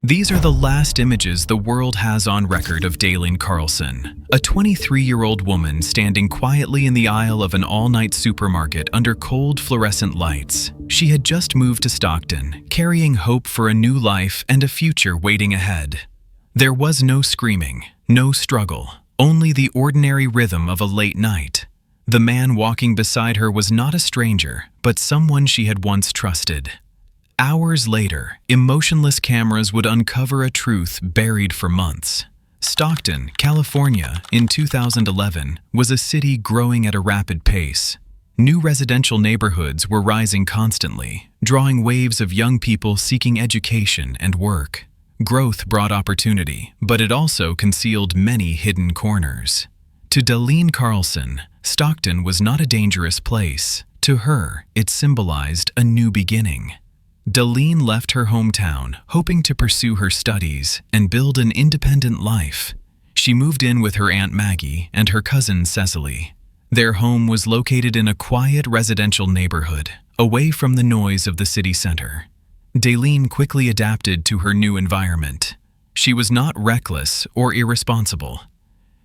These are the last images the world has on record of Dalene Carlson, a 23-year-old woman standing quietly in the aisle of an all-night supermarket under cold fluorescent lights. She had just moved to Stockton, carrying hope for a new life and a future waiting ahead. There was no screaming, no struggle, only the ordinary rhythm of a late night. The man walking beside her was not a stranger, but someone she had once trusted. Hours later, emotionless cameras would uncover a truth buried for months. Stockton, California, in 2011, was a city growing at a rapid pace. New residential neighborhoods were rising constantly, drawing waves of young people seeking education and work. Growth brought opportunity, but it also concealed many hidden corners. To Dalene Carlson, Stockton was not a dangerous place. To her, it symbolized a new beginning. Dalene left her hometown, hoping to pursue her studies and build an independent life. She moved in with her Aunt Maggie and her cousin Cecily. Their home was located in a quiet residential neighborhood, away from the noise of the city center. Dalene quickly adapted to her new environment. She was not reckless or irresponsible.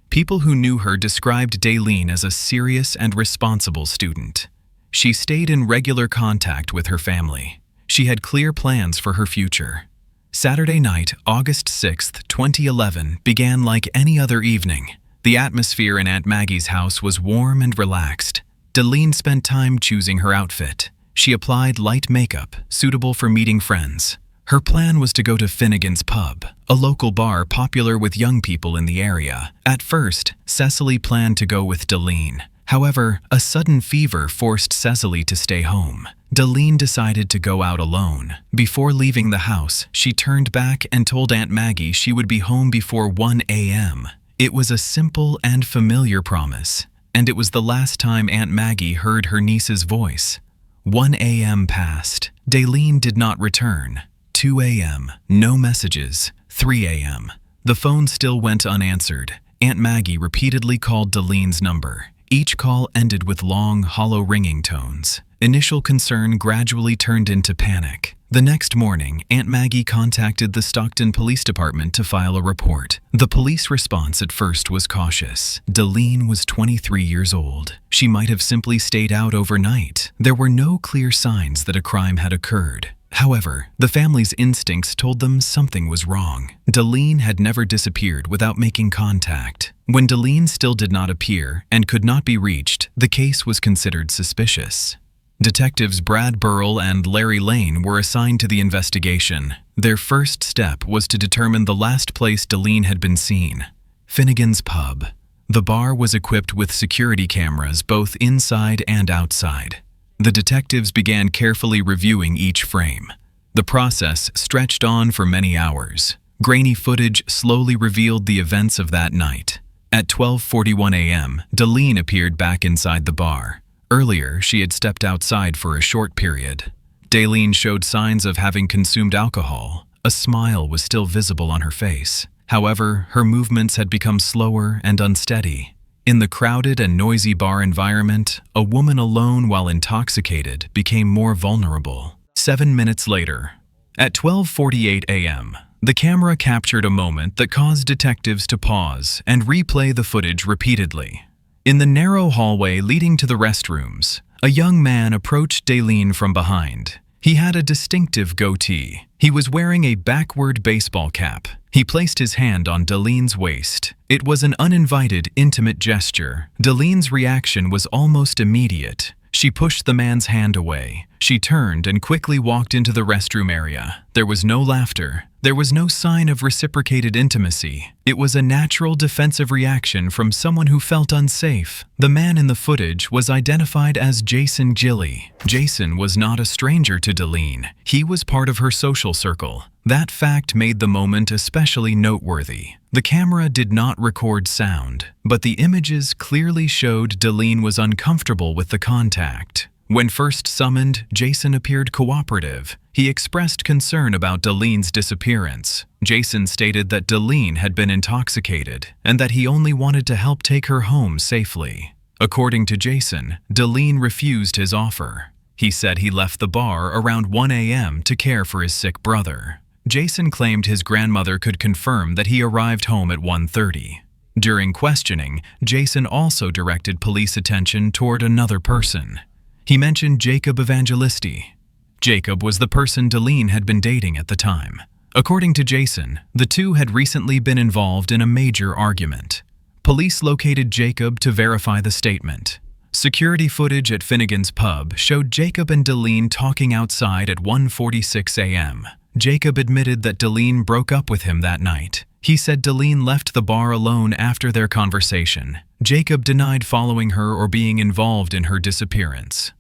People who knew her described Dalene as a serious and responsible student. She stayed in regular contact with her family. She had clear plans for her future. Saturday night, August 6, 2011, began like any other evening. The atmosphere in Aunt Maggie's house was warm and relaxed. Dalene spent time choosing her outfit. She applied light makeup, suitable for meeting friends. Her plan was to go to Finnegan's Pub, a local bar popular with young people in the area. At first, Cecily planned to go with Dalene. However, a sudden fever forced Cecily to stay home. Dalene decided to go out alone. Before leaving the house, she turned back and told Aunt Maggie she would be home before 1 a.m. It was a simple and familiar promise, and it was the last time Aunt Maggie heard her niece's voice. 1 a.m. passed. Dalene did not return. 2 a.m. No messages. 3 a.m. The phone still went unanswered. Aunt Maggie repeatedly called Dalene's number. Each call ended with long, hollow ringing tones. Initial concern gradually turned into panic. The next morning, Aunt Maggie contacted the Stockton Police Department to file a report. The police response at first was cautious. Dalene was 23 years old. She might have simply stayed out overnight. There were no clear signs that a crime had occurred. However, the family's instincts told them something was wrong. Dalene had never disappeared without making contact. When Dalene still did not appear and could not be reached, the case was considered suspicious. Detectives Brad Burrell and Larry Lane were assigned to the investigation. Their first step was to determine the last place Dalene had been seen: Finnegan's Pub. The bar was equipped with security cameras both inside and outside. The detectives began carefully reviewing each frame. The process stretched on for many hours. Grainy footage slowly revealed the events of that night. At 12:41 a.m., Dalene appeared back inside the bar. Earlier, she had stepped outside for a short period. Dalene showed signs of having consumed alcohol. A smile was still visible on her face. However, her movements had become slower and unsteady. In the crowded and noisy bar environment, a woman alone while intoxicated became more vulnerable. 7 minutes later, at 12:48 a.m., the camera captured a moment that caused detectives to pause and replay the footage repeatedly. In the narrow hallway leading to the restrooms, a young man approached Dalene from behind. He had a distinctive goatee. He was wearing a backward baseball cap. He placed his hand on Dalene's waist. It was an uninvited, intimate gesture. Dalene's reaction was almost immediate. She pushed the man's hand away. She turned and quickly walked into the restroom area. There was no laughter. There was no sign of reciprocated intimacy. It was a natural defensive reaction from someone who felt unsafe. The man in the footage was identified as Jason Gilly. Jason was not a stranger to Dalene. He was part of her social circle. That fact made the moment especially noteworthy. The camera did not record sound, but the images clearly showed Dalene was uncomfortable with the contact. When first summoned, Jason appeared cooperative. He expressed concern about Dalene's disappearance. Jason stated that Dalene had been intoxicated and that he only wanted to help take her home safely. According to Jason, Dalene refused his offer. He said he left the bar around 1 a.m. to care for his sick brother. Jason claimed his grandmother could confirm that he arrived home at 1:30. During questioning, Jason also directed police attention toward another person. He mentioned Jacob Evangelisti. Jacob was the person Dalene had been dating at the time. According to Jason, the two had recently been involved in a major argument. Police located Jacob to verify the statement. Security footage at Finnegan's pub showed Jacob and Dalene talking outside at 1:46 a.m. Jacob admitted that Dalene broke up with him that night. He said Dalene left the bar alone after their conversation. Jacob denied following her or being involved in her disappearance.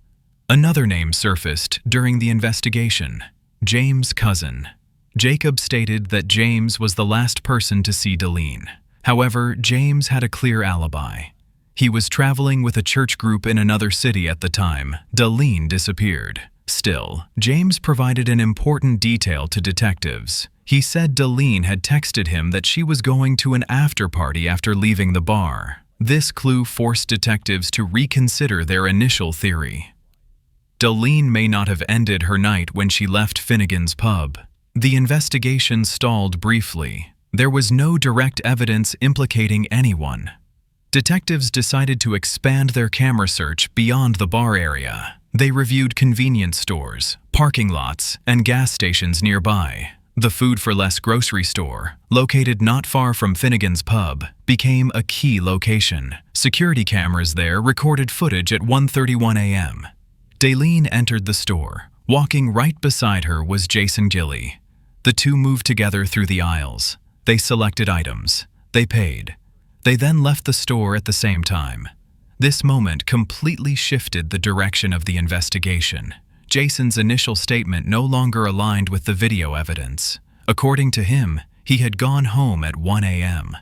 Another name surfaced during the investigation: James' cousin. Jacob stated that James was the last person to see Dalene. However, James had a clear alibi. He was traveling with a church group in another city at the time Dalene disappeared. Still, James provided an important detail to detectives. He said Dalene had texted him that she was going to an after-party after leaving the bar. This clue forced detectives to reconsider their initial theory. Dalene may not have ended her night when she left Finnegan's pub. The investigation stalled briefly. There was no direct evidence implicating anyone. Detectives decided to expand their camera search beyond the bar area. They reviewed convenience stores, parking lots, and gas stations nearby. The Food for Less grocery store, located not far from Finnegan's pub, became a key location. Security cameras there recorded footage at 1:31 a.m. Dalene entered the store. Walking right beside her was Jason Gilley. The two moved together through the aisles. They selected items. They paid. They then left the store at the same time. This moment completely shifted the direction of the investigation. Jason's initial statement no longer aligned with the video evidence. According to him, he had gone home at 1 a.m.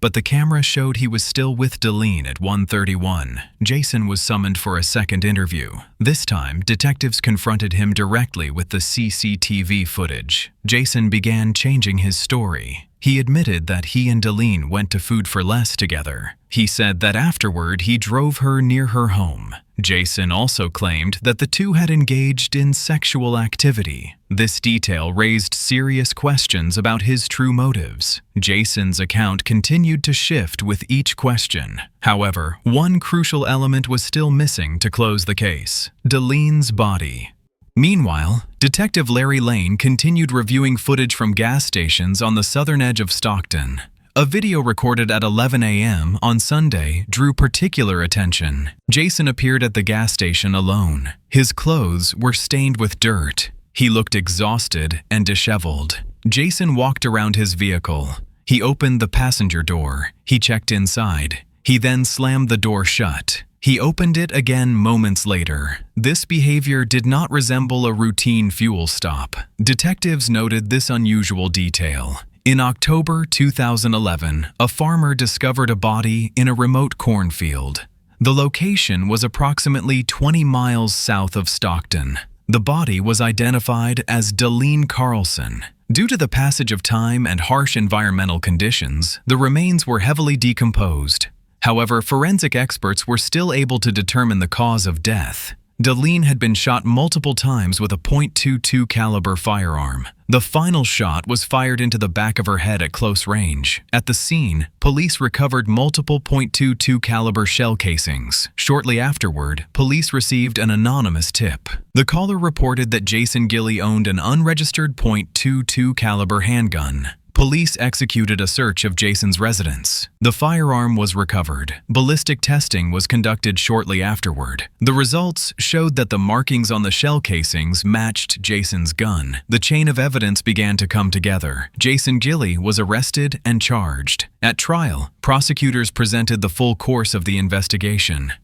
But the camera showed he was still with Dalene at 1:31. Jason was summoned for a second interview. This time, detectives confronted him directly with the CCTV footage. Jason began changing his story. He admitted that he and Dalene went to Food for Less together. He said that afterward he drove her near her home. Jason also claimed that the two had engaged in sexual activity. This detail raised serious questions about his true motives. Jason's account continued to shift with each question. However, one crucial element was still missing to close the case: Dalene's body. Meanwhile, Detective Larry Lane continued reviewing footage from gas stations on the southern edge of Stockton. A video recorded at 11 a.m. on Sunday drew particular attention. Jason appeared at the gas station alone. His clothes were stained with dirt. He looked exhausted and disheveled. Jason walked around his vehicle. He opened the passenger door. He checked inside. He then slammed the door shut. He opened it again moments later. This behavior did not resemble a routine fuel stop. Detectives noted this unusual detail. In October 2011, a farmer discovered a body in a remote cornfield. The location was approximately 20 miles south of Stockton. The body was identified as Dalene Carlson. Due to the passage of time and harsh environmental conditions, the remains were heavily decomposed. However, forensic experts were still able to determine the cause of death. Dalene had been shot multiple times with a .22 caliber firearm. The final shot was fired into the back of her head at close range. At the scene, police recovered multiple .22 caliber shell casings. Shortly afterward, police received an anonymous tip. The caller reported that Jason Gilley owned an unregistered .22 caliber handgun. Police executed a search of Jason's residence. The firearm was recovered. Ballistic testing was conducted shortly afterward. The results showed that the markings on the shell casings matched Jason's gun. The chain of evidence began to come together. Jason Gilley was arrested and charged. At trial, prosecutors presented the full course of the investigation.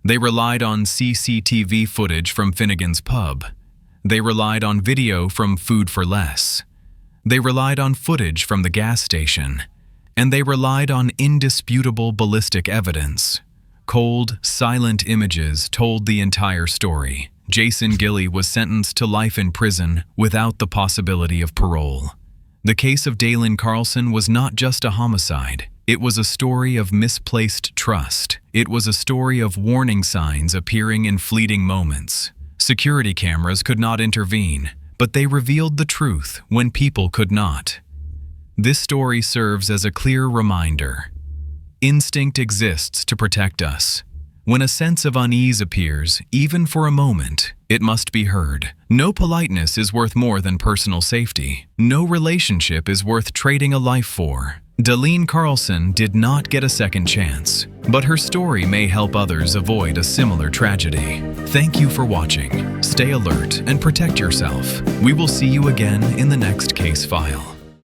They relied on CCTV footage from Finnegan's pub. They relied on video from Food for Less. They relied on footage from the gas station, and they relied on indisputable ballistic evidence. Cold, silent images told the entire story. Jason Gilley was sentenced to life in prison without the possibility of parole. The case of Dalene Carlson was not just a homicide. It was a story of misplaced trust. It was a story of warning signs appearing in fleeting moments. Security cameras could not intervene, but they revealed the truth when people could not. This story serves as a clear reminder. Instinct exists to protect us. When a sense of unease appears, even for a moment, it must be heard. No politeness is worth more than personal safety. No relationship is worth trading a life for. Dalene Carlson did not get a second chance, but her story may help others avoid a similar tragedy. Thank you for watching. Stay alert and protect yourself. We will see you again in the next case file.